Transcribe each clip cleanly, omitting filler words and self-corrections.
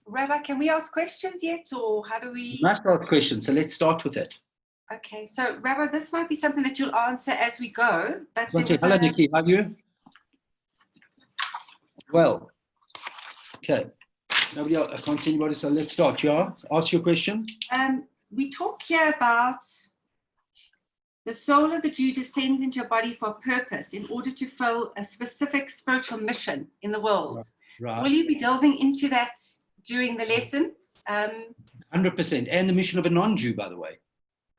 Rabbi, can we ask questions yet, or how do we? We must ask questions, so let's start with it. Okay, so Rabbi, this might be something that you'll answer as we go. But Hello, Nikki. How are you? Well, okay. Nobody else, I can't see anybody, so let's start. Yeah, ask your question. We talk here about the soul of the Jew descends into a body for a purpose in order to fill a specific spiritual mission in the world. Right. Will you be delving into that during the lessons? 100%. And the mission of a non-Jew, by the way.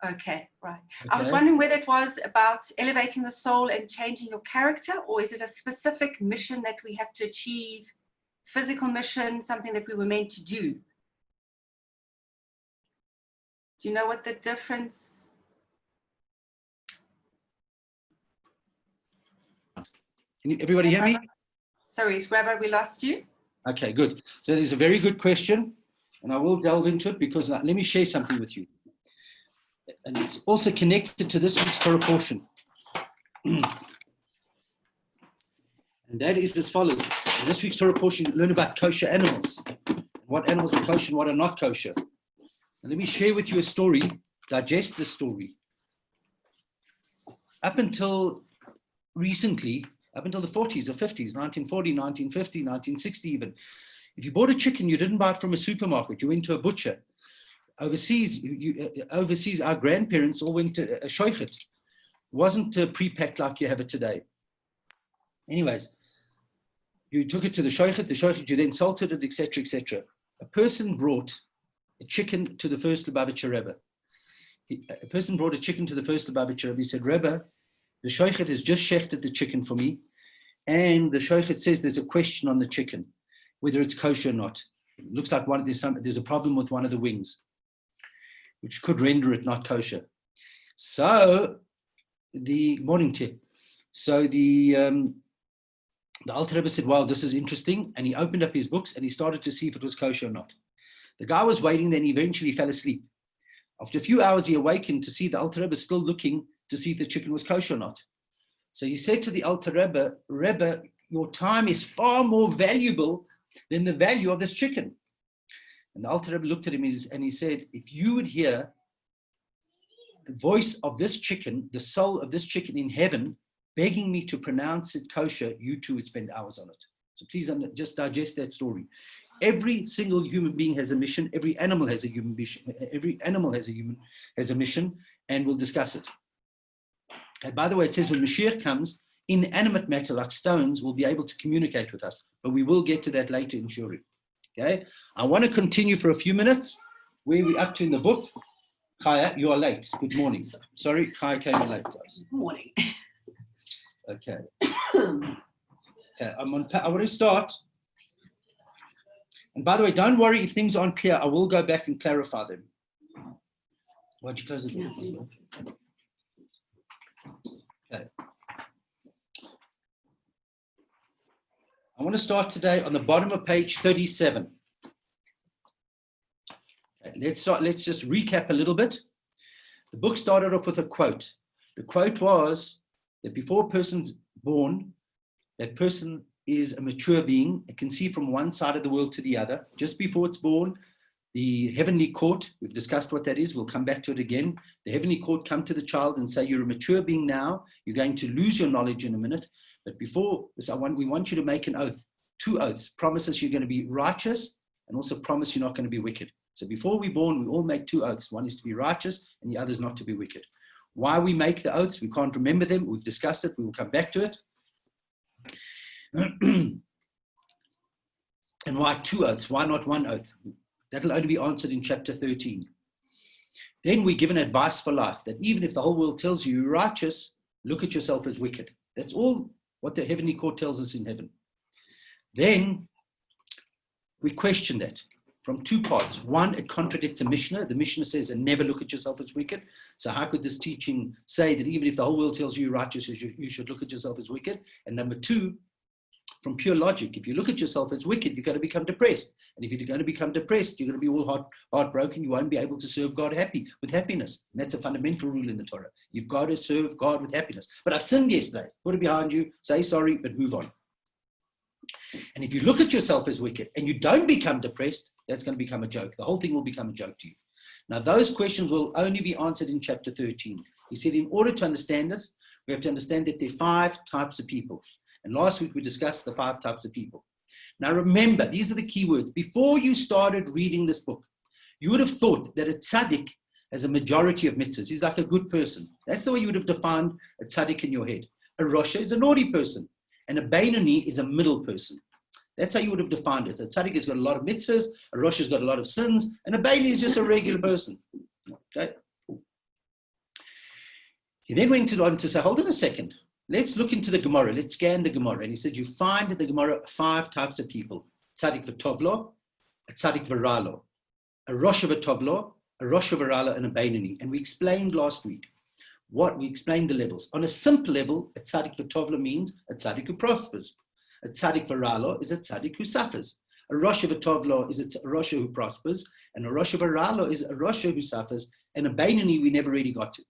Okay, right. Okay. I was wondering whether it was about elevating the soul and changing your character, or is it a specific mission that we have to achieve, physical mission, something that we were meant to do? Do you know what the difference? Can everybody hear me? Sorry, Rabbi, we lost you. Okay, good. So it's a very good question, and I will delve into it because let me share something with you. And it's also connected to this week's Torah portion. And that is as follows. In this week's Torah portion, you learn about kosher animals. What animals are kosher and what are not kosher. And let me share with you a story, digest the story. Up until recently, up until the 40s or 50s, 1940, 1950, 1960 even, if you bought a chicken, you didn't buy it from a supermarket, you went to a butcher. Overseas, overseas, our grandparents all went to a shoichet. It wasn't pre-packed like you have it today. Anyways, you took it to the shoichet, you then salted it, etc., etc. A person brought a chicken to the first Lubavitcher Rebbe. A person brought a chicken to the first Lubavitcher Rebbe. He said, Rebbe, the shoichet has just shechted the chicken for me, and the shoichet says there's a question on the chicken, whether it's kosher or not. It looks like there's a problem with one of the wings, which could render it not kosher. So the morning tip. So the Alter Rebbe said, wow, this is interesting. And he opened up his books and he started to see if it was kosher or not. The guy was waiting, then he eventually fell asleep. After a few hours, he awakened to see the Alter Rebbe still looking to see if the chicken was kosher or not. So he said to the Alter Rebbe, Rebbe, your time is far more valuable than the value of this chicken. And the Alter Rebbe looked at him and he said, if you would hear the voice of this chicken, the soul of this chicken in heaven, begging me to pronounce it kosher, you too would spend hours on it. So please just digest that story. Every single human being has a mission. Every animal has a human mission. Every animal has a mission, and we'll discuss it. And by the way, it says when Mashiach comes, inanimate matter like stones will be able to communicate with us, but we will get to that later in Shuri. Okay, I want to continue for a few minutes. Where are we up to in the book? Chaya, you are late. Good morning. Sorry, Chaya came in late, guys. Good morning. Okay. Okay, I want to start. And by the way, don't worry if things aren't clear. I will go back and clarify them. Why'd you close the door? Okay. I want to start today on the bottom of page 37. Okay, let's just recap a little bit. The book started off with a quote. The quote was that before a person's born, that person is a mature being. It can see from one side of the world to the other. Just before it's born, the heavenly court, we've discussed what that is, we'll come back to it again. The heavenly court come to the child and say, you're a mature being now, you're going to lose your knowledge in a minute. But before this, we want you to make an oath, 2 oaths, promises you're going to be righteous and also promise you're not going to be wicked. So before we're born, we all make 2 oaths. One is to be righteous and the other is not to be wicked. Why we make the oaths, we can't remember them. We've discussed it. We will come back to it. And why 2 oaths? Why not 1 oath? That'll only be answered in chapter 13. Then we're given advice for life, that even if the whole world tells you you're righteous, look at yourself as wicked. That's all what the heavenly court tells us in heaven. Then we question that from 2 parts. One, it contradicts a Mishnah. The Mishnah says, and never look at yourself as wicked. So how could this teaching say that even if the whole world tells you you're righteous, you should look at yourself as wicked? And number 2, from pure logic, if you look at yourself as wicked, you're going to become depressed. And if you're going to become depressed, you're going to be all heartbroken. You won't be able to serve God with happiness. And that's a fundamental rule in the Torah. You've got to serve God with happiness. But I've sinned yesterday. Put it behind you, say sorry, but move on. And if you look at yourself as wicked and you don't become depressed, that's going to become a joke. The whole thing will become a joke to you. Now, those questions will only be answered in chapter 13. He said, in order to understand this, we have to understand that there are 5 types of people. And last week we discussed the 5 types of people. Now, remember, these are the key words. Before you started reading this book, you would have thought that a tzaddik has a majority of mitzvahs. He's like a good person. That's the way you would have defined a tzaddik in your head. A Rasha is a naughty person, and a Bainani is a middle person. That's how you would have defined it. A tzaddik has got a lot of mitzvahs, a Rasha has got a lot of sins, and a bain is just a regular person. Okay. He then went on to say, hold on a second. Let's look into the Gemara. Let's scan the Gemara. And he said, you find in the Gemara 5 types of people. Tzaddik v'tovlo, a tzaddik v'ralo, a Rasha v'tovlo, a Rasha v'ralo, and a bainani. And we explained last week we explained the levels. On a simple level, a tzaddik v'tovlo means a tzaddik who prospers. A tzaddik v'ralo is a tzaddik who suffers. A Rasha v'tovlo is a Rasha who prospers, and a Rasha v'ralo is a Rasha who suffers, and a bainani we never really got to.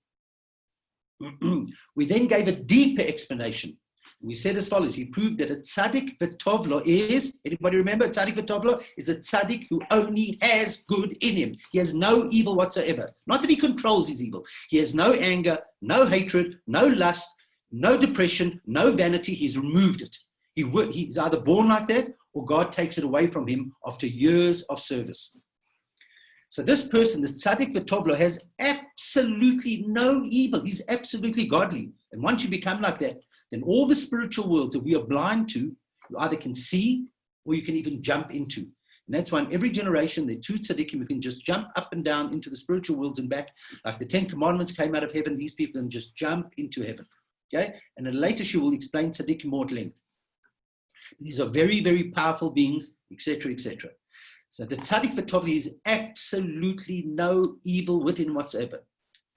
We then gave a deeper explanation. We said as follows. He proved that a tzaddik v'tovlo is, anybody remember, a tzaddik v'tovlo is a tzaddik who only has good in him. He has no evil whatsoever. Not that he controls his evil. He has no anger, no hatred, no lust, no depression, no vanity. He's removed it. He's either born like that or God takes it away from him after years of service. So this person, this tzaddik v'tovlo, has absolutely no evil. He's absolutely godly. And once you become like that, then all the spiritual worlds that we are blind to, you either can see or you can even jump into. And that's why in every generation, there are 2 tzaddikim who can just jump up and down into the spiritual worlds and back. Like the 10 commandments came out of heaven, these people can just jump into heaven. Okay? And in a later she will explain tzaddikim more at length. These are very, very powerful beings, etc., etc. So the tzaddik v'tovlo is absolutely no evil within whatsoever.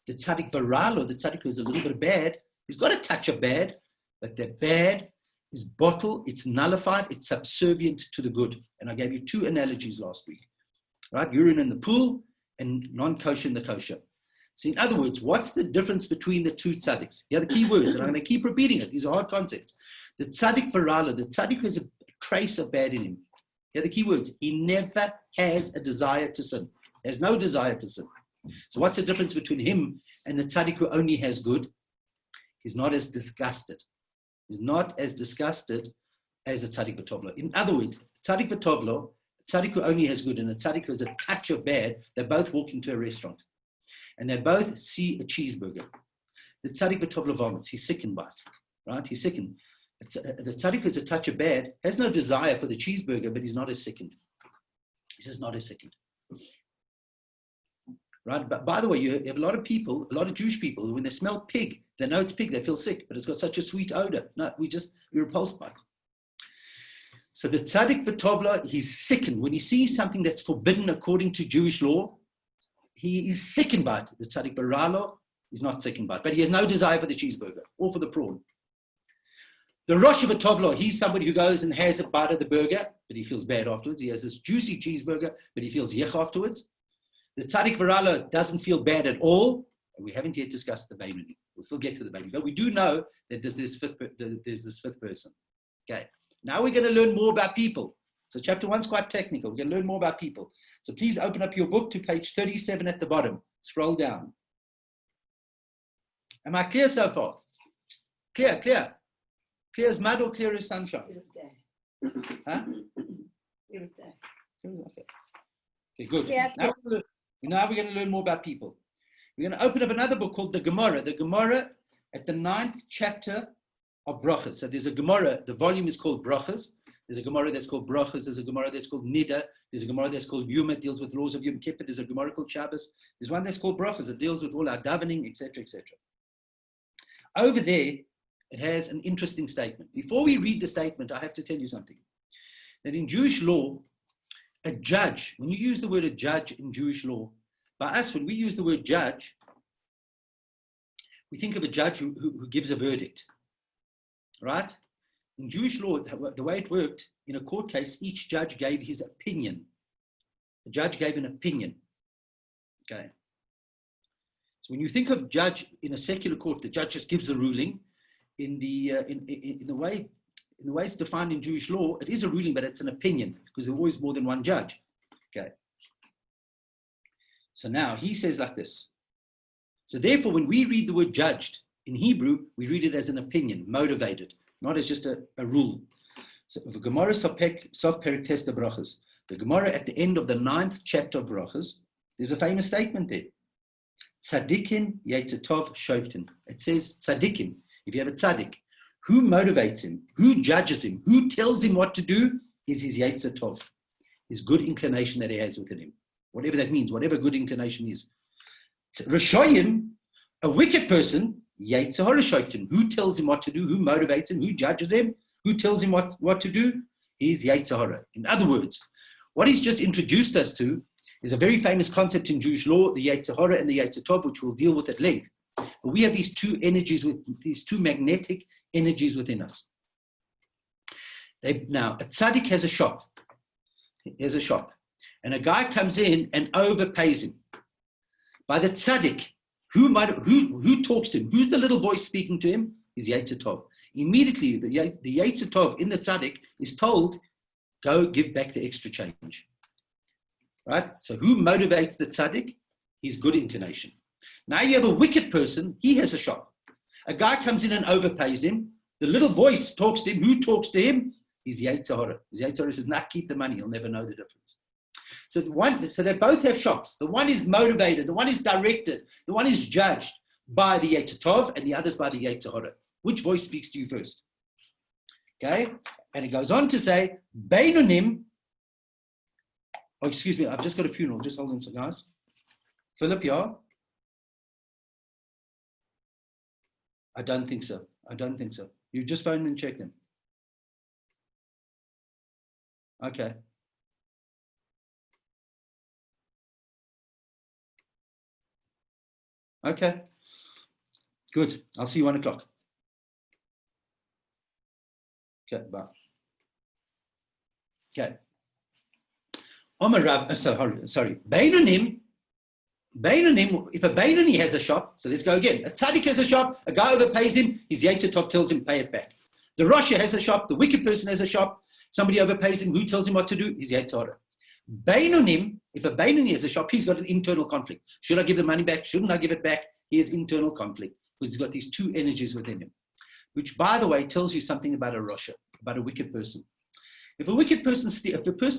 The tzaddik v'ralo, the tzaddik who is a little bit bad, he's got a touch of bad, but the bad is bottled, it's nullified, it's subservient to the good. And I gave you 2 analogies last week, right? Urine in the pool and non-kosher in the kosher. So in other words, what's the difference between the 2 tzaddiks? Here are the key words, and I'm going to keep repeating it. These are hard concepts. The tzaddik v'ralo, the tzaddik who has a trace of bad in him. Here are the key words. He never has a desire to sin. He has no desire to sin. So what's the difference between him and the tzaddik who only has good? He's not as disgusted. He's not as disgusted as a tzaddik v'tovlo. In other words, tzaddik v'tovlo, a tzaddik who only has good and a tzaddik who has a touch of bad, they both walk into a restaurant and they both see a cheeseburger. The tzaddik v'tovlo vomits. He's sickened by it, right? He's sickened. The tzaddik who has a touch of bad has no desire for the cheeseburger, but he's not as sickened. He's just not as sickened. Right? But by the way, you have a lot of people, a lot of Jewish people, who when they smell pig, they know it's pig, they feel sick, but it's got such a sweet odor. No, we're repulsed by it. So the tzaddik v'tovlo, he's sickened. When he sees something that's forbidden according to Jewish law, he is sickened by it. The tzaddik v'ralo is not sickened by it, but he has no desire for the cheeseburger or for the prawn. The Rasha v'tovlo, he's somebody who goes and has a bite of the burger, but he feels bad afterwards. He has this juicy cheeseburger, but he feels yech afterwards. The tzaddik v'ralo doesn't feel bad at all, and we haven't yet discussed the bain. We'll still get to the bain, but we do know that there's this 5th person. Okay, now we're going to learn more about people. So chapter 1 is quite technical. We're going to learn more about people. So please open up your book to page 37 at the bottom. Scroll down. Am I clear so far? Clear. Clear as mud or clear as sunshine? Huh? Okay, good. Now we're going to learn more about people. We're going to open up another book called the Gemara. The Gemara at the 9th chapter of Brachas. So there's a Gemara, the volume is called Brachas. There's a Gemara that's called Brachas. There's a Gemara that's called Nida. There's a Gemara that's called Yom, it deals with laws of Yom Kippur. There's a Gemara called Shabbos. There's one that's called Brachas. It deals with all our davening, etc., etc. Over there, it has an interesting statement. Before we read the statement, I have to tell you something. That in Jewish law, a judge, when you use the word a judge in Jewish law, by us, when we use the word judge, we think of a judge who gives a verdict, right? In Jewish law, the way it worked, in a court case, each judge gave his opinion. The judge gave an opinion, okay? So when you think of judge in a secular court, the judge just gives the ruling. In the way it's defined in Jewish law, it is a ruling, but it's an opinion because there's always more than one judge. Okay. So now he says like this. So therefore, when we read the word judged in Hebrew, we read it as an opinion, motivated, not as just a rule. So the Gemara Sof Perek Tes de Brachas, the Gemara at the end of the 9th chapter of Brachas, there's a famous statement there. Tzadikim Yetzatov Shoftin. It says tzadikim. If you have a tzadik, who motivates him, who judges him, who tells him what to do is his Yetzatov, his good inclination that he has within him. Whatever that means, whatever good inclination is. Rishoyim, a wicked person, Yetzahara Shoftin. Who tells him what to do, who motivates him, who judges him, who tells him what to do? He's Yetzahara. In other words, what he's just introduced us to is a very famous concept in Jewish law, the Yetzahara and the Yetzatov, which we'll deal with at length. But we have these two energies, these two magnetic energies within us. Now, a tzaddik has a shop. There's a shop. And a guy comes in and overpays him. By the tzaddik, who talks to him? Who's the little voice speaking to him? Is Yetzatov. Immediately, the Yetzatov in the tzaddik is told, go give back the extra change. Right? So who motivates the tzaddik? His good inclination. Now you have a wicked person, he has a shop. A guy comes in and overpays him. The little voice talks to him. Who talks to him? He's Yetzahara. His Yetzahara says, nah, keep the money. He'll never know the difference. So they both have shops. The one is motivated. The one is directed. The one is judged by the Yetzatov and the others by the Yetzahara. Which voice speaks to you first? Okay? And it goes on to say, bain. Oh, excuse me. I've just got a funeral. Just hold on, so guys. Philip, yeah? I don't think so. You just phone them and check them. Okay. Okay. Good. I'll see you 1 o'clock. Okay, bye. Okay. Sorry. Bainonim, if a Bainoni has a shop, so let's go again. A tzaddik has a shop, a guy overpays him, his Yetzatov tells him, pay it back. The Rasha has a shop, the wicked person has a shop, somebody overpays him, who tells him what to do? His Yetzatov. Bainonim, if a Bainoni has a shop, he's got an internal conflict. Should I give the money back? Shouldn't I give it back? He has internal conflict because he's got these two energies within him, which, by the way, tells you something about a Rasha, about a wicked person. If a person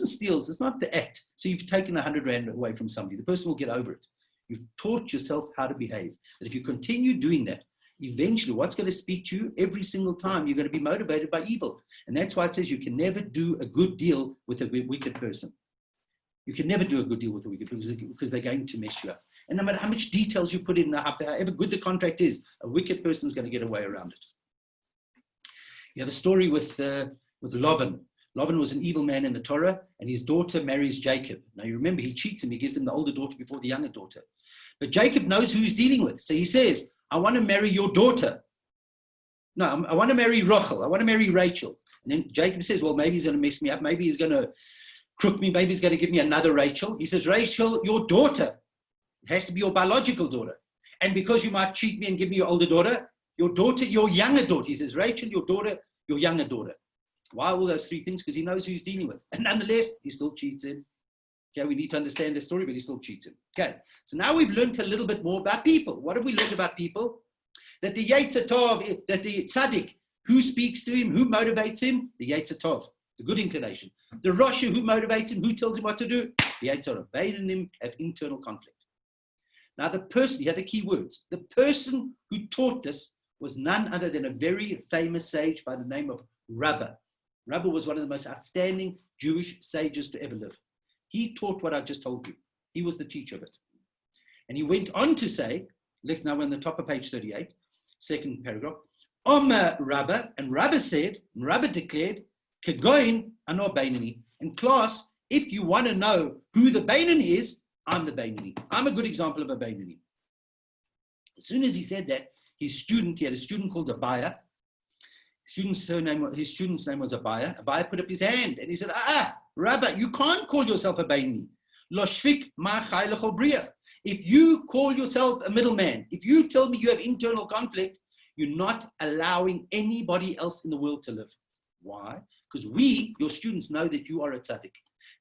steals, it's not the act. So you've taken 100 Rand away from somebody. The person will get over it. You've taught yourself how to behave. That if you continue doing that, eventually what's going to speak to you every single time, you're going to be motivated by evil. And that's why it says you can never do a good deal with a wicked person. You can never do a good deal with a wicked person because they're going to mess you up. And no matter how much details you put in, however good the contract is, a wicked person is going to get a way around it. You have a story with Lovin. Lovin was an evil man in the Torah, and his daughter marries Jacob. Now you remember, he cheats him. He gives him the older daughter before the younger daughter. But Jacob knows who he's dealing with. So he says, I want to marry your daughter. No, I want to marry Rachel. I want to marry Rachel. And then Jacob says, well, maybe he's going to mess me up. Maybe he's going to crook me. Maybe he's going to give me another Rachel. He says, Rachel, your daughter. It has to be your biological daughter. And because you might cheat me and give me your older daughter, your younger daughter. He says, Rachel, your daughter, your younger daughter. Why all those three things? Because he knows who he's dealing with. And nonetheless, he still cheats him. Okay, we need to understand the story, but he still cheats him. Okay, so now we've learned a little bit more about people. What have we learned about people? That the Yetzatov, that the tzaddik, who speaks to him, who motivates him? The Yetzatov, the good inclination. The Rasha, who motivates him, who tells him what to do? The Yetzatov. Bain and him have internal conflict. Now the person, here are the key words. The person who taught this was none other than a very famous sage by the name of Rabbi. Rabbi was one of the most outstanding Jewish sages to ever live. He taught what I just told you. He was the teacher of it. And he went on to say, let's now we're on the top of page 38, second paragraph, Omer Rabbi, and Rabbi said, and Rabbi declared, Kegoin ano Bainani. And class, if you want to know who the Bainani is, I'm the Bainani. I'm a good example of a Bainani. As soon as he said that, he had a student called Abaya. His student's name was Abaya. Abaya put up his hand and he said, Rabbi, you can't call yourself a baini. If you call yourself a middleman, if you tell me you have internal conflict, you're not allowing anybody else in the world to live. Why? Because we, your students, know that you are a tzaddik.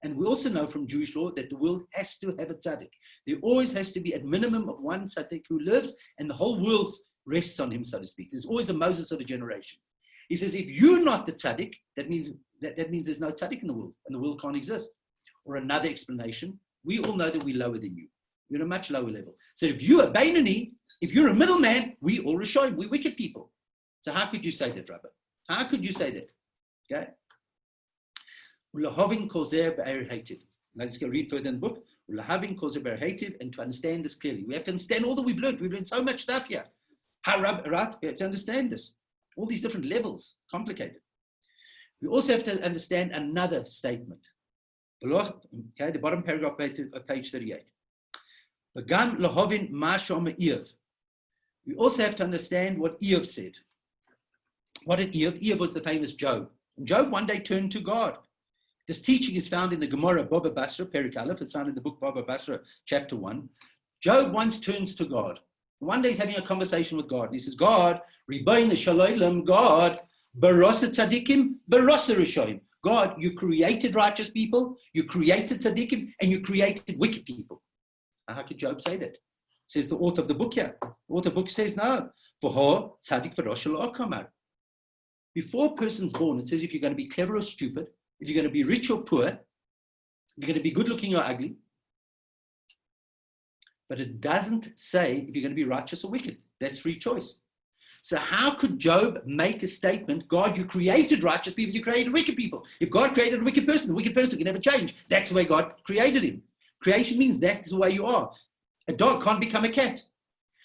And we also know from Jewish law that the world has to have a tzaddik. There always has to be a minimum of one tzaddik who lives, and the whole world rests on him, so to speak. There's always a Moses of a generation. He says, if you're not the tzaddik, that means there's no tzaddik in the world, and the world can't exist. Or another explanation, we all know that we're lower than you. We're at a much lower level. So if you're a bainani, if you're a middleman, we all Rishonim, we're wicked people. So how could you say that, Rabbi? How could you say that? Okay. Lovin kozer be'er hativ. Let's go read further in the book. Lovin kozer be'er hativ, and to understand this clearly, we have to understand all that we've learned. We've learned so much stuff here. How, right? We have to understand this. All these different levels, complicated. We also have to understand another statement. Okay, the bottom paragraph, page 38. Begam lahovin ma shoma Eov. We also have to understand what Eov said. What did Eov? Eov was the famous Job. And Job one day turned to God. This teaching is found in the Gemara Baba Basra, Perik Aleph. It's found in the book Baba Basra, chapter 1. Job once turns to God. One day he's having a conversation with God. And he says, God, Rabbi Shalom, God, Barasa Tzadikim, Barasa Rishonim. God, you created righteous people, you created tzaddikim, and you created wicked people. Now, how could Job say that? Says the author of the book here. The author of the book says, no. For tzaddik v'rosh kamar. Before a person's born, it says if you're going to be clever or stupid, if you're going to be rich or poor, if you're going to be good looking or ugly. But it doesn't say if you're going to be righteous or wicked. That's free choice. So how could Job make a statement, God, you created righteous people, you created wicked people. If God created a wicked person, the wicked person can never change. That's the way God created him. Creation means that's the way you are. A dog can't become a cat.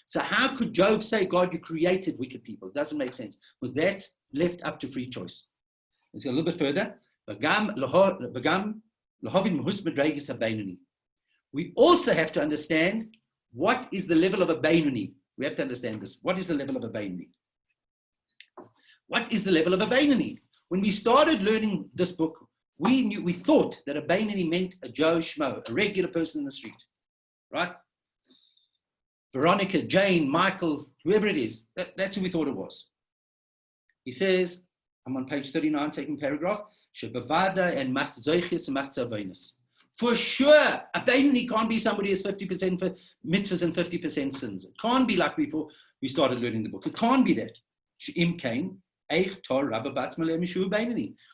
So how could Job say, God, you created wicked people? It doesn't make sense. Because that's left up to free choice. Let's go a little bit further. We also have to understand what is the level of a bainani. We have to understand this. What is the level of a bainani? What is the level of a bainani? When we started learning this book, we thought that a bainani meant a Joe Schmo, a regular person in the street, right? Veronica, Jane, Michael, whoever it is. That's who we thought it was. He says, I'm on page 39, second paragraph. For sure, a bainani can't be somebody who's 50% for mitzvahs and 50% sins. It can't be like before we started learning the book. It can't be that.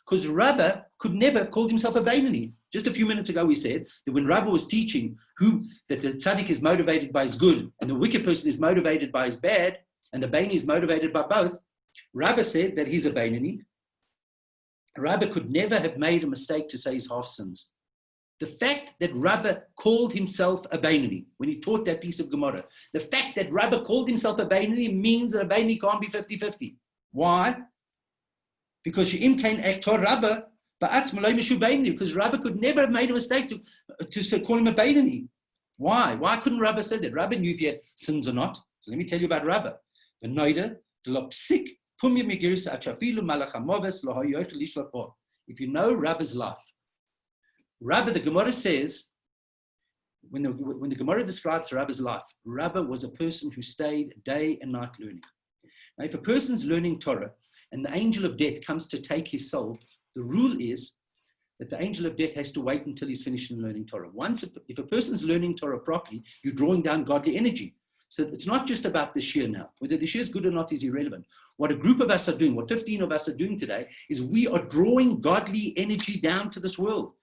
Because Rabbi could never have called himself a bainani. Just a few minutes ago we said that when Rabbi was teaching that the tzaddik is motivated by his good and the wicked person is motivated by his bad and the bainani is motivated by both, Rabbi said that he's a bainani. Rabbi could never have made a mistake to say he's half sins. The fact that Rabbi called himself a bainani, when he taught that piece of Gemara, the fact that Rabbi called himself a bainani means that a bainani can't be 50-50. Why? Because she'im kain ektor Rabbi, because Rabbi could never have made a mistake to call him a bainani. Why? Why couldn't Rabbi say that? Rabbi knew if he had sins or not. So let me tell you about Rabbi. If you know Rabbi's life, Rabbi, the Gemara says, when the Gemara describes Rabbi's life, Rabbi was a person who stayed day and night learning. Now, if a person's learning Torah and the angel of death comes to take his soul, the rule is that the angel of death has to wait until he's finished in learning Torah. If a person's learning Torah properly, you're drawing down godly energy. So it's not just about the shir now. Whether the shir is good or not is irrelevant. What a group of us are doing, what 15 of us are doing today, is we are drawing godly energy down to this world.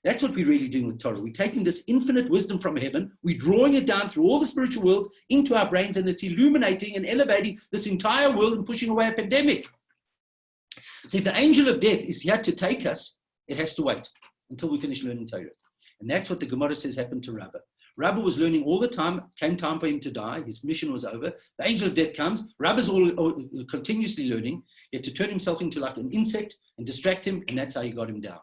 That's what we're really doing with Torah. We're taking this infinite wisdom from heaven, we're drawing it down through all the spiritual worlds into our brains, and it's illuminating and elevating this entire world and pushing away a pandemic. So if the angel of death is here to take us, it has to wait until we finish learning Torah. And that's what the Gemara says happened to Rabbi. Rabbi was learning all the time, came time for him to die, his mission was over, the angel of death comes, Rabbi's all continuously learning, he had to turn himself into like an insect and distract him, and that's how he got him down.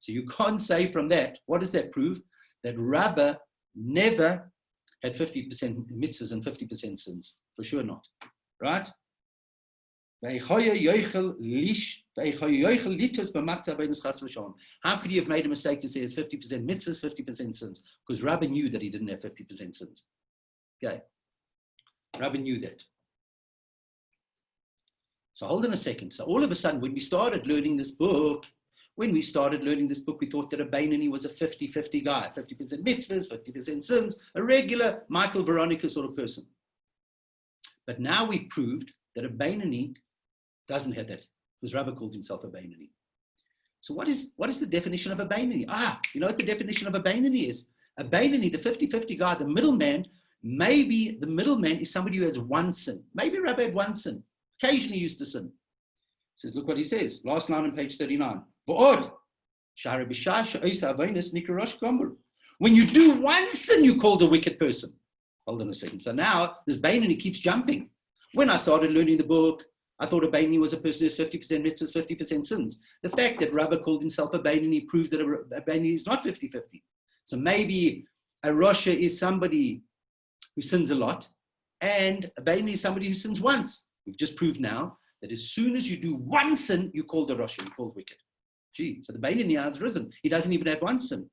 So you can't say from that, what does that prove? That Rabbi never had 50% mitzvahs and 50% sins. For sure not. Right? How could he have made a mistake to say it's 50% mitzvahs, 50% sins? Because Rabbi knew that he didn't have 50% sins. Okay. Rabbi knew that. So hold on a second. So all of a sudden, when we started learning this book, When we started learning this book, we thought that a bainani was a 50-50 guy, 50% mitzvahs, 50% sins, a regular Michael Veronica sort of person. But now we've proved that a bainani doesn't have that, because Rabbi called himself a bainani. So what is the definition of a bainani? You know what the definition of a bainani is? A bainani, the 50-50 guy, the middleman, maybe the middleman is somebody who has one sin. Maybe Rabbi had one sin. Occasionally used to sin. He says, look what he says. Last line on page 39. When you do one sin, you're called a wicked person. Hold on a second. So now this bainani keeps jumping. When I started learning the book, I thought a bainani was a person who has 50% mitzvahs, 50% sins. The fact that Rabbi called himself a bainani proves that a bainani is not 50-50. So maybe a Rasha is somebody who sins a lot, and a bainani is somebody who sins once. We've just proved now that as soon as you do one sin, you're called a Rasha, you're called wicked. So the bainani has risen. He doesn't even have one sin.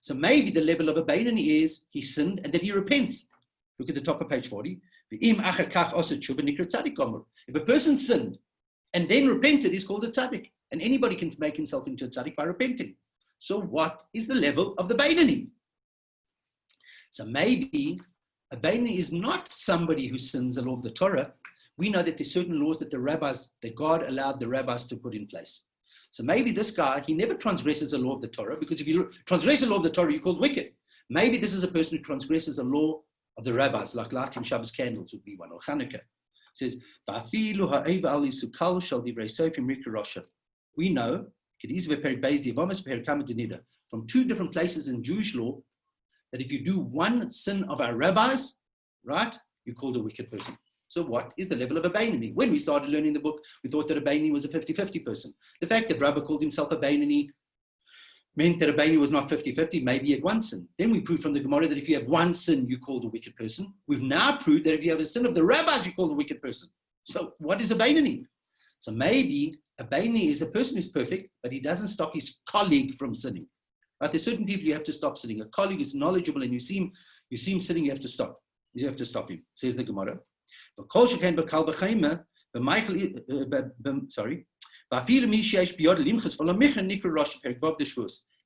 So maybe the level of a bainani is he sinned and then he repents. Look at the top of page 40. If a person sinned and then repented, he's called a tzaddik. And anybody can make himself into a tzaddik by repenting. So what is the level of the bainani? So maybe a bainani is not somebody who sins the law of the Torah. We know that there's certain laws that God allowed the rabbis to put in place. So maybe this guy, he never transgresses the law of the Torah, because if you transgress the law of the Torah, you're called wicked. Maybe this is a person who transgresses the law of the rabbis, like lighting Shabbos candles would be one, or Hanukkah. It says, we know from two different places in Jewish law that if you do one sin of our rabbis, right, you're called a wicked person. So what is the level of a bainani? When we started learning the book, we thought that a bainani was a 50-50 person. The fact that Rabbi called himself a bainani meant that a bainani was not 50-50, maybe he had one sin. Then we proved from the Gemara that if you have one sin, you're called a wicked person. We've now proved that if you have a sin of the rabbis, you're called a wicked person. So what is a bainani? So maybe a bainani is a person who's perfect, but he doesn't stop his colleague from sinning. Right? There's certain people you have to stop sinning. A colleague is knowledgeable and you see him sinning, you have to stop. You have to stop him, says the Gemara. The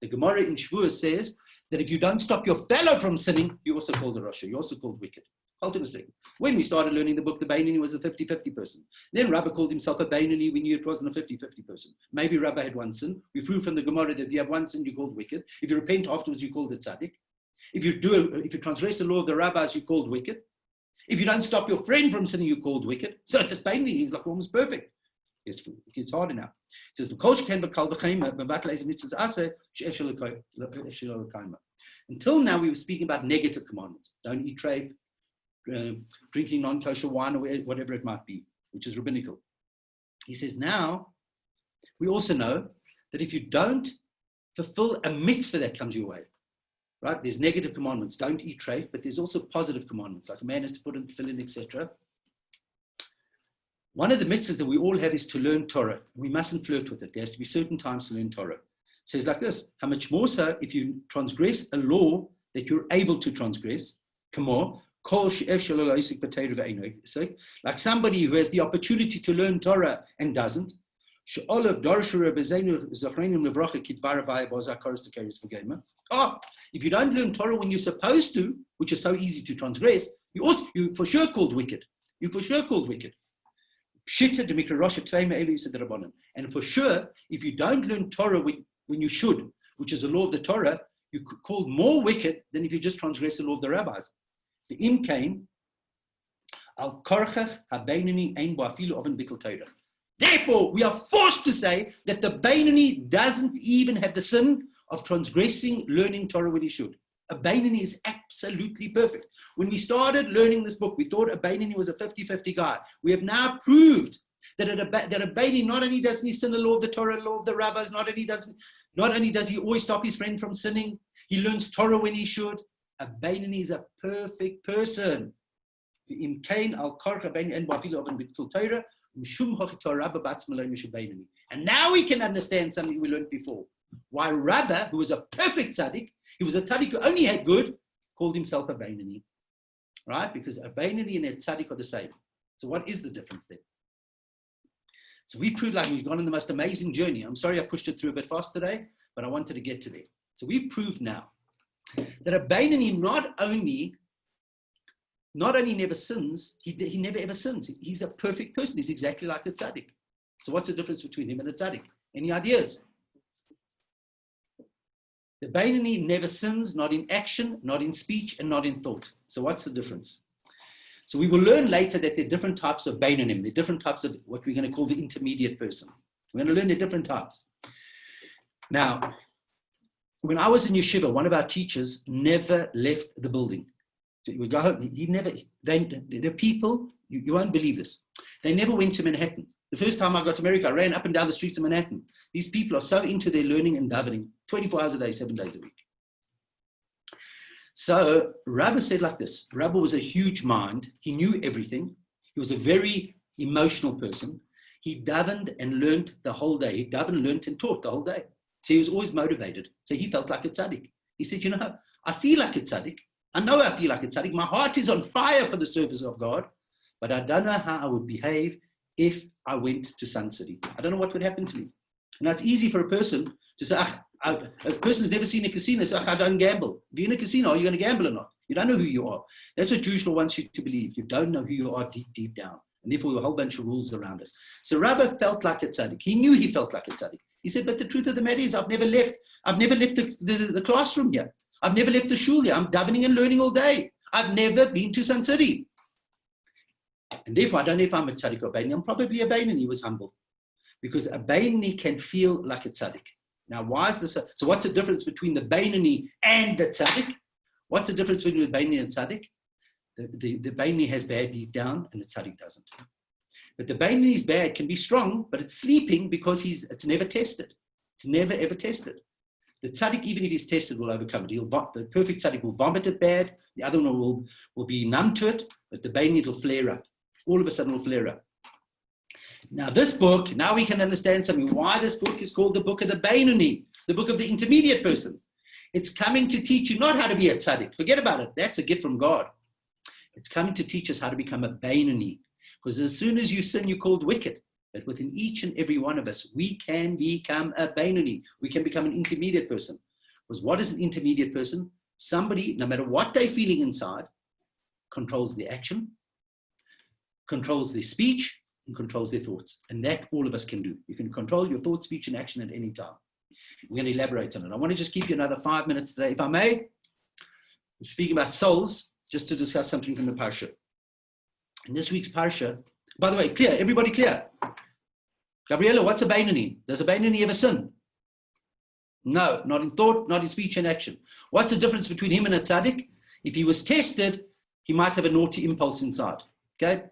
Gemara in Shavuos says that if you don't stop your fellow from sinning, you're also called a Rasha, you're also called wicked. Hold on a second. When we started learning the book, the bainani was a 50-50 person. Then Rabbi called himself a bainani. We knew it wasn't a 50-50 person. Maybe Rabbi had one sin. We proved from the Gemara that if you have one sin, you're called wicked. If you repent afterwards, you're called a tzaddik. If you transgress the law of the rabbis, you're called wicked. If you don't stop your friend from sinning, you're called wicked. So this bainani is like almost perfect. It's harder now. It says, until now, we were speaking about negative commandments. Don't eat treif, drinking non-kosher wine, or whatever it might be, which is rabbinical. He says, now, we also know that if you don't fulfill a mitzvah that comes your way, right? There's negative commandments. Don't eat treif, but there's also positive commandments, like a man has to put in tefillin, etc. One of the mitzvahs that we all have is to learn Torah. We mustn't flirt with it. There has to be certain times to learn Torah. It says like this: how much more so if you transgress a law that you're able to transgress? Come on. Like somebody who has the opportunity to learn Torah and doesn't. Oh, if you don't learn Torah when you're supposed to, which is so easy to transgress, you're for sure called wicked. You're for sure called wicked. And for sure, if you don't learn Torah when you should, which is the law of the Torah, you're called more wicked than if you just transgress the law of the rabbis. The im came al korchach habainani ein bo afilu oven bikkel Torah. Therefore, we are forced to say that the bainani doesn't even have the sin of transgressing learning Torah when he should. A bainani is absolutely perfect. When we started learning this book, we thought a bainani was a 50-50 guy. We have now proved that a bainani not only doesn't he sin the law of the Torah, law of the rabbis, not only does he always stop his friend from sinning, he learns Torah when he should. A bainani is a perfect person. And now we can understand something we learned before. Why Rabbi, who was a perfect tzaddik, he was a tzaddik who only had good, called himself a bainani. Right? Because a bainani and a tzaddik are the same. So what is the difference then? So we proved like we've gone on the most amazing journey. I'm sorry I pushed it through a bit fast today, but I wanted to get to there. So we've proved now that a bain not only never sins, he never ever sins. He's a perfect person. He's exactly like a tzaddik. So what's the difference between him and a tzaddik? Any ideas? The bain never sins, not in action, not in speech, and not in thought. So what's the difference? So we will learn later that there are different types of bain. There are different types of what we're going to call the intermediate person. We're going to learn the different types. Now, when I was in yeshiva, one of our teachers never left the building. So he would go home. The people, you won't believe this, they never went to Manhattan. The first time I got to America, I ran up and down the streets of Manhattan. These people are so into their learning and davening, 24 hours a day, 7 days a week. So Rabbi said like this. Rabbi was a huge mind. He knew everything. He was a very emotional person. He davened and learned the whole day. He davened, learned, and taught the whole day. So he was always motivated. So he felt like a tzaddik. He said, you know, I feel like a tzaddik. I know I feel like a tzaddik. My heart is on fire for the service of God, but I don't know how I would behave if I went to Sun City. I don't know what would happen to me. Now, it's easy for a person to say, a person who's never seen a casino says, I don't gamble. If you're in a casino, are you going to gamble or not? You don't know who you are. That's what Jewish law wants you to believe. You don't know who you are deep, deep down. And therefore, a whole bunch of rules around us. So Rabbi felt like a tzaddik. He knew he felt like a tzaddik. He said, but the truth of the matter is, I've never left the classroom here. I've never left the shul here. I'm davening and learning all day. I've never been to Sun City. And therefore, I don't know if I'm a tzaddik or bain. I'm probably a bain, and he was humble. Because a bain can feel like a tzaddik. Now, why is this? So what's the difference between the bainani and the tzaddik? What's the difference between the bainani and tzaddik? The bainani has bad deep down, and the tzaddik doesn't. But the bainani's bad can be strong, but it's sleeping because it's never tested. It's never ever tested. The tzaddik, even if he's tested, will overcome it. The perfect tzaddik will vomit it bad. The other one will be numb to it, but the bainani will flare up. All of a sudden, will flare up. Now, this book, now we can understand something. Why this book is called the book of the bainani, the book of the intermediate person. It's coming to teach you not how to be a tzaddik. Forget about it. That's a gift from God. It's coming to teach us how to become a bainani. Because as soon as you sin, you're called wicked. But within each and every one of us, we can become a bainani. We can become an intermediate person. Because what is an intermediate person? Somebody, no matter what they're feeling inside, controls the action, controls their speech, and controls their thoughts. And that all of us can do. You can control your thought, speech, and action at any time. We're going to elaborate on it. I want to just keep you another 5 minutes today, if I may. We're speaking about souls, just to discuss something from the parsha. In this week's parsha, by the way, clear, everybody clear? Gabriella, what's a bainani? Does a bainani ever sin? No, not in thought, not in speech and action. What's the difference between him and a tzaddik? If he was tested, he might have a naughty impulse inside. Okay?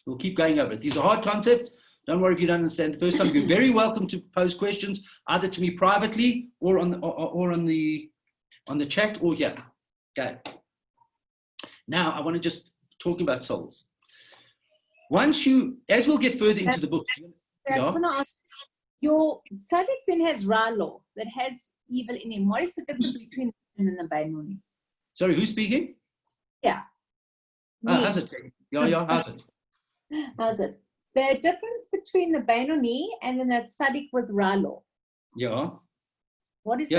We'll keep going over it. These are hard concepts. Don't worry if you don't understand the first time. You're very welcome to pose questions either to me privately or on the chat or here. Okay. Now I want to just talk about souls. As we'll get further into the book. I just want to ask, your tzaddik then has Rallo that has evil in him. What is the difference between him and the bainani? Sorry, who's speaking? Yeah. How's it? Yeah, how's it? How's it? The difference between the bainani and then a tzaddik with Rallo. Yeah. What is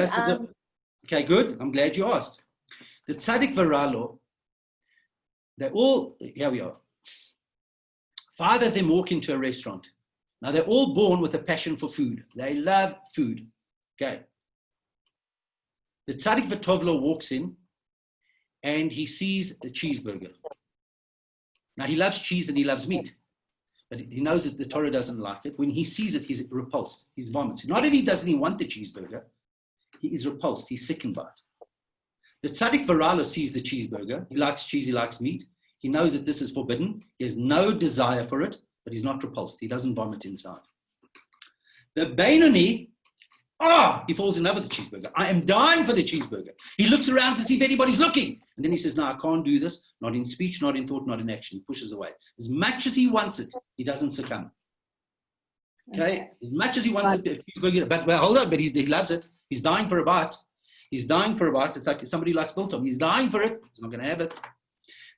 Okay, good. I'm glad you asked. The tzaddik v'Rallo, here we are. 5 of them walk into a restaurant. Now, they're all born with a passion for food. They love food. Okay. The tzaddik v'tovlo walks in and he sees the cheeseburger. Now, he loves cheese and he loves meat. But he knows that the Torah doesn't like it. When he sees it, he's repulsed. He vomits. Not only doesn't he want the cheeseburger, he is repulsed. He's sickened by it. The tzaddik v'Rallo sees the cheeseburger. He likes cheese. He likes meat. He knows that this is forbidden. He has no desire for it, but he's not repulsed. He doesn't vomit inside. The bainani, he falls in love with the cheeseburger. I am dying for the cheeseburger. He looks around to see if anybody's looking. And then he says, no, I can't do this. Not in speech, not in thought, not in action. He pushes away. As much as he wants it, he doesn't succumb. Okay? As much as he wants the cheeseburger, but hold on, but he loves it. He's dying for a bite. He's dying for a bite. It's like somebody likes biltong. He's dying for it. He's not going to have it.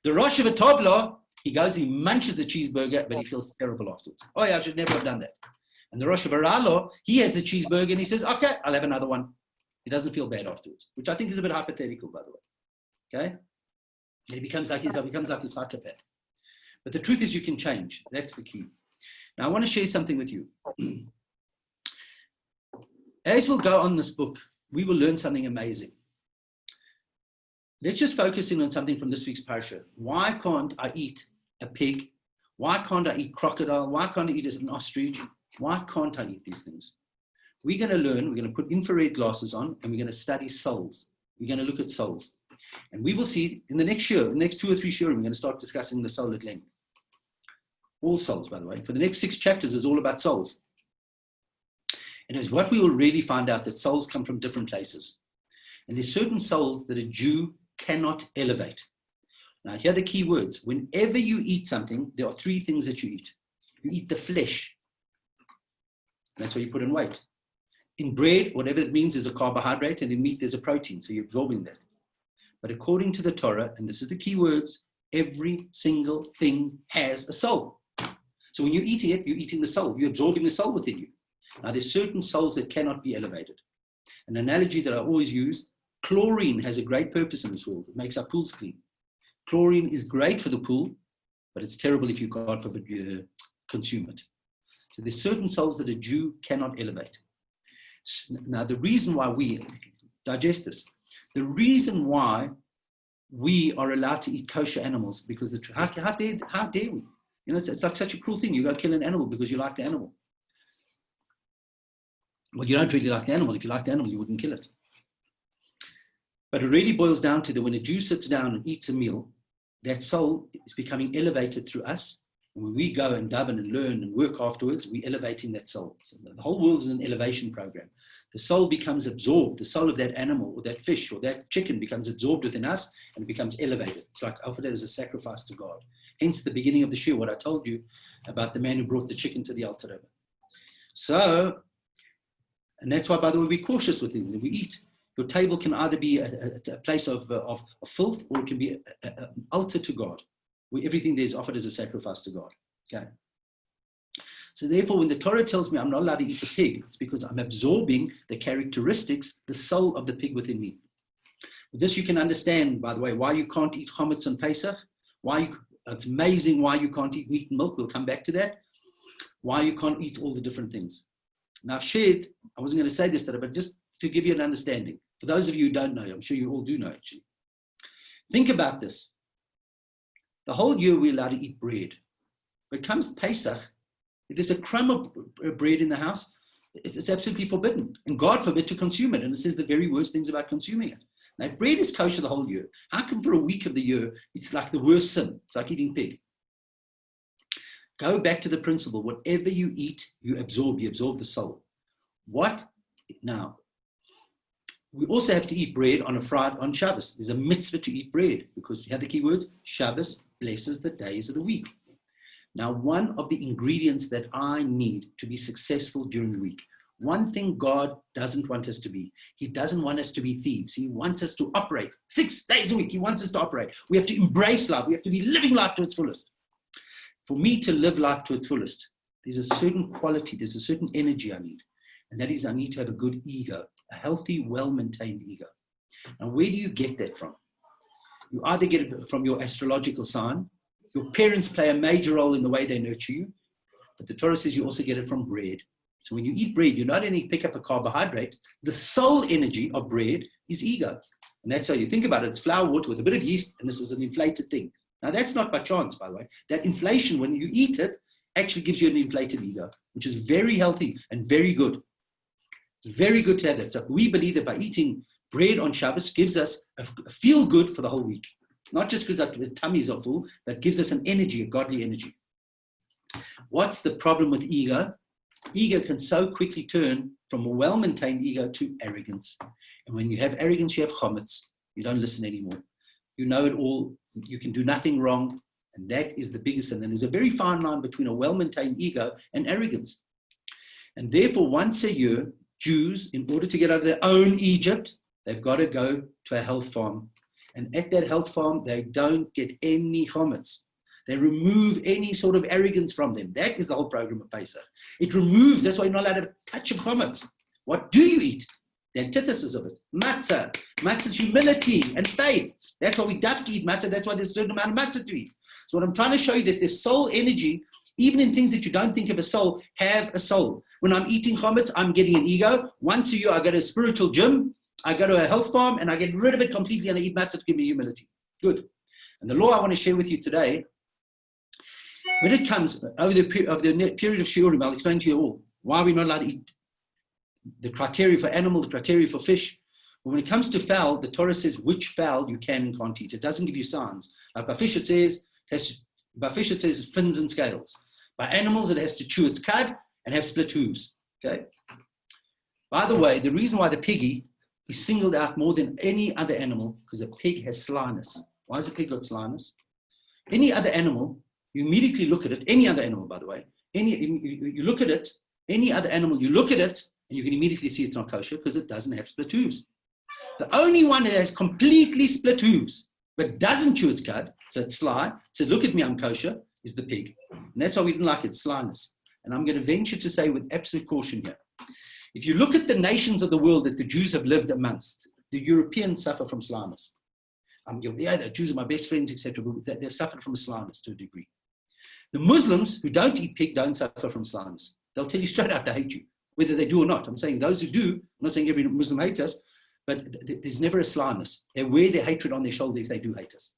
The Rosh Hashanah, he goes, he munches the cheeseburger, but he feels terrible afterwards. Oh yeah, I should never have done that. And the Rosh Rallo, he has the cheeseburger and he says, okay, I'll have another one. He doesn't feel bad afterwards, which I think is a bit hypothetical, by the way. Okay? And he becomes like a psychopath. But the truth is you can change. That's the key. Now, I want to share something with you. As we'll go on this book, we will learn something amazing. Let's just focus in on something from this week's parasha. Why can't I eat a pig? Why can't I eat crocodile? Why can't I eat an ostrich? Why can't I eat these things? We're going to learn, we're going to put infrared glasses on, and we're going to study souls. We're going to look at souls. And we will see in the next year, the next 2 or 3 years, we're going to start discussing the soul at length. All souls, by the way. For the next 6 chapters is all about souls. And it's what we will really find out, that souls come from different places. And there's certain souls that a Jew cannot elevate. Now, here are the key words. Whenever you eat something, there are 3 things that you eat. You eat the flesh. That's where you put in weight. In bread, whatever it means, is a carbohydrate, and in meat, there's a protein, so you're absorbing that. But according to the Torah, and this is the key words, every single thing has a soul. So when you eat it, you're eating the soul. You're absorbing the soul within you. Now, there's certain souls that cannot be elevated. An analogy that I always use, chlorine has a great purpose in this world. It makes our pools clean. Chlorine is great for the pool, but it's terrible if you, God forbid, you consume it. So there's certain souls that a Jew cannot elevate. Now, the reason why we, digest this, the reason why we are allowed to eat kosher animals, because how dare we? You know, it's like such a cruel thing. You go kill an animal because you like the animal. Well, you don't really like the animal. If you like the animal, you wouldn't kill it. But it really boils down to that when a Jew sits down and eats a meal, that soul is becoming elevated through us. And when we go and daven and learn and work afterwards, we're elevating that soul. So the whole world is an elevation program. The soul becomes absorbed. The soul of that animal or that fish or that chicken becomes absorbed within us and it becomes elevated. It's like offered as a sacrifice to God. Hence the beginning of the shir, what I told you about the man who brought the chicken to the altar. So, and that's why, by the way, we're cautious with it. When we eat, your table can either be a place of filth, or it can be an altar to God, where everything there is offered as a sacrifice to God. Okay. So therefore, when the Torah tells me I'm not allowed to eat a pig, it's because I'm absorbing the characteristics, the soul of the pig within me. With this, you can understand, by the way, why you can't eat chametz on Pesach. It's amazing why you can't eat meat and milk. We'll come back to that. Why you can't eat all the different things. Now, I've shared, I wasn't going to say this today, but just to give you an understanding. For those of you who don't know, I'm sure you all do know, actually. Think about this. The whole year we're allowed to eat bread. When it comes to Pesach, if there's a crumb of bread in the house, it's absolutely forbidden. And God forbid to consume it. And it says the very worst things about consuming it. Now, if bread is kosher the whole year, how come for a week of the year, it's like the worst sin? It's like eating pig. Go back to the principle. Whatever you eat, you absorb the soul. What? Now, we also have to eat bread on Shabbos. There's a mitzvah to eat bread because you have the key words, Shabbos blesses the days of the week. Now, one of the ingredients that I need to be successful during the week, one thing God doesn't want us to be, he doesn't want us to be thieves. He wants us to operate 6 days a week. He wants us to operate. We have to embrace life. We have to be living life to its fullest. For me to live life to its fullest, there's a certain quality, there's a certain energy I need. And that is I need to have a good ego, a healthy, well-maintained ego. Now, where do you get that from? You either get it from your astrological sign. Your parents play a major role in the way they nurture you. But the Torah says you also get it from bread. So when you eat bread, you not only pick up a carbohydrate, the soul energy of bread is ego. And that's how you think about it. It's flour, water with a bit of yeast, and this is an inflated thing. Now, that's not by chance, by the way. That inflation, when you eat it, actually gives you an inflated ego, which is very healthy and very good. It's very good to have that. So we believe that by eating bread on Shabbos gives us a feel good for the whole week. Not just because our tummies are full, but gives us an energy, a godly energy. What's the problem with ego? Ego can so quickly turn from a well-maintained ego to arrogance. And when you have arrogance, you have chametz. You don't listen anymore. You know it all. You can do nothing wrong. And that is the biggest sin. And there's a very fine line between a well-maintained ego and arrogance. And therefore, once a year, Jews, in order to get out of their own Egypt, they've got to go to a health farm. And at that health farm, they don't get any chametz. They remove any sort of arrogance from them. That is the whole program of Pesach. It removes, that's why you're not allowed to have a touch of chametz. What do you eat? The antithesis of it. Matzah. Matzah is humility and faith. That's why we dafki eat matzah. That's why there's a certain amount of matzah to eat. So what I'm trying to show you that this soul energy, even in things that you don't think of a soul, have a soul. When I'm eating chametz, I'm getting an ego. Once a year, I go to a spiritual gym, I go to a health farm, and I get rid of it completely, and I eat matzah to give me humility. Good. And the law I want to share with you today, when it comes over the period of shiurim, I'll explain to you all why we're not allowed to eat, the criteria for animal, the criteria for fish. But when it comes to fowl, the Torah says which fowl you can and can't eat. It doesn't give you signs. Like by fish, it says fins and scales. By animals, it has to chew its cud and have split hooves. Okay. By the way, the reason why the piggy is singled out more than any other animal, because a pig has slyness. Why has a pig got slyness? Any other animal, you immediately look at it. Any other animal, by the way, you look at it. Any other animal, you look at it, and you can immediately see it's not kosher because it doesn't have split hooves. The only one that has completely split hooves but doesn't chew its cud, so it's sly, says, look at me, I'm kosher, is the pig. And that's why we didn't like its slyness. And I'm going to venture to say with absolute caution here, if you look at the nations of the world that the Jews have lived amongst, the Europeans suffer from slyness. The Jews are my best friends, etc., but they've suffered from a slyness to a degree. The Muslims who don't eat pig don't suffer from slyness. They'll tell you straight out they hate you, whether they do or not. I'm saying those who do, I'm not saying every Muslim hates us, but there's never a slyness. They wear their hatred on their shoulder if they do hate us.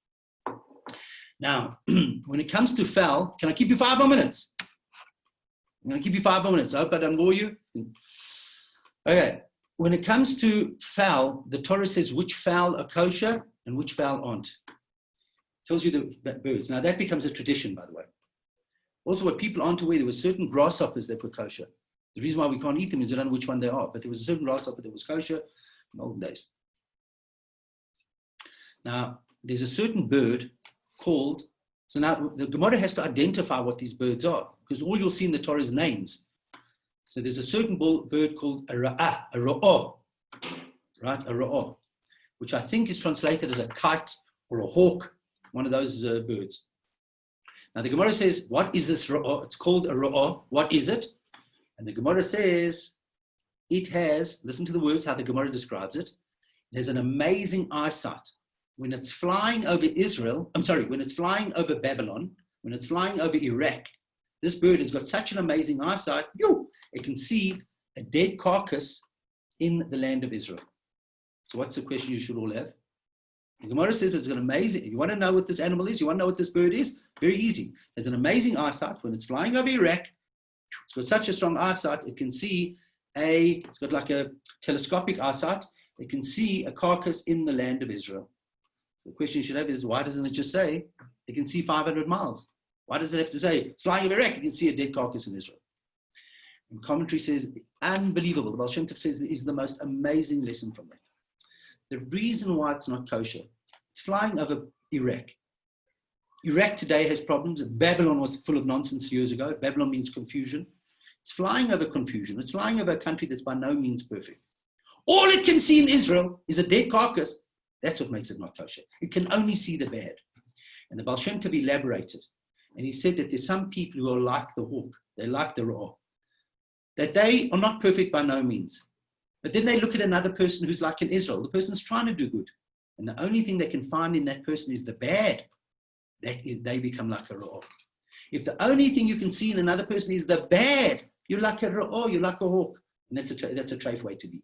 Now, when it comes to fowl, can I keep you 5 more minutes? I'm going to keep you 5 more minutes. I hope I don't bore you. Okay. When it comes to fowl, the Torah says which fowl are kosher and which fowl aren't. It tells you the birds. Now, that becomes a tradition, by the way. Also, what people aren't aware, there were certain grasshoppers that were kosher. The reason why we can't eat them is we don't know which one they are, but there was a certain grasshopper that was kosher in olden days. Now, there's a certain bird called, so now the Gemara has to identify what these birds are, because all you'll see in the Torah is names. So there's a certain bird called a ra'ah, right, a ra'ah, which I think is translated as a kite or a hawk, one of those birds. Now the Gemara says, what is this ra'ah? It's called a ra'ah. What is it? And the Gemara says, it has, listen to the words, how the Gemara describes it. It has an amazing eyesight. When it's flying over when it's flying over Babylon, when it's flying over Iraq, this bird has got such an amazing eyesight, it can see a dead carcass in the land of Israel. So what's the question you should all have? The Gemara says it's an amazing, you want to know what this animal is? You want to know what this bird is? Very easy. It has an amazing eyesight. When it's flying over Iraq, it's got such a strong eyesight, it can see it's got like a telescopic eyesight. It can see a carcass in the land of Israel. So the question you should have is, why doesn't it just say it can see 500 miles? Why does it have to say it's flying over Iraq, you can see a dead carcass in Israel? And commentary says, unbelievable. The Baal Shem Tov says is the most amazing lesson from that. The reason why it's not kosher, it's flying over Iraq. Iraq today has problems. Babylon was full of nonsense years ago. Babylon means confusion. It's flying over confusion. It's flying over a country that's by no means perfect. All it can see in Israel is a dead carcass. That's what makes it not kosher. It can only see the bad. And the Baal Shem Tov elaborated. And he said that there's some people who are like the hawk. They're like the ra'ah. That they are not perfect by no means. But then they look at another person who's like in Israel. The person's trying to do good. And the only thing they can find in that person is the bad. They become like a ra'ah. If the only thing you can see in another person is the bad, you're like a ra'ah, you're like a hawk. And that's a treif way to be.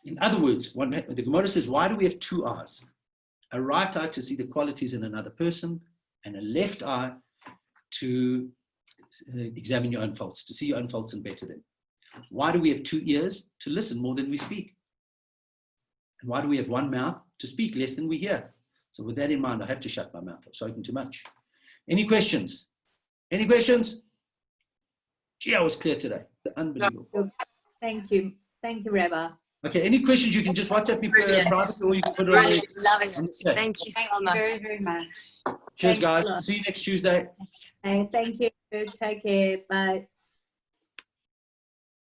In other words, the Gemara says, why do we have two eyes? A right eye to see the qualities in another person, and a left eye to examine your own faults, to see your own faults and better them. Why do we have 2 ears? To listen more than we speak. And why do we have 1 mouth? To speak less than we hear. So with that in mind, I have to shut my mouth. I've spoken too much. Any questions? Any questions? Gee, I was clear today. Unbelievable. Thank you. Thank you, Rabbi. Okay, any questions, you can just WhatsApp me private, or you can put it on the... Loving it. Thank you so much. Very, very much. Cheers, guys. See you next Tuesday. Thank you. Take care. Bye.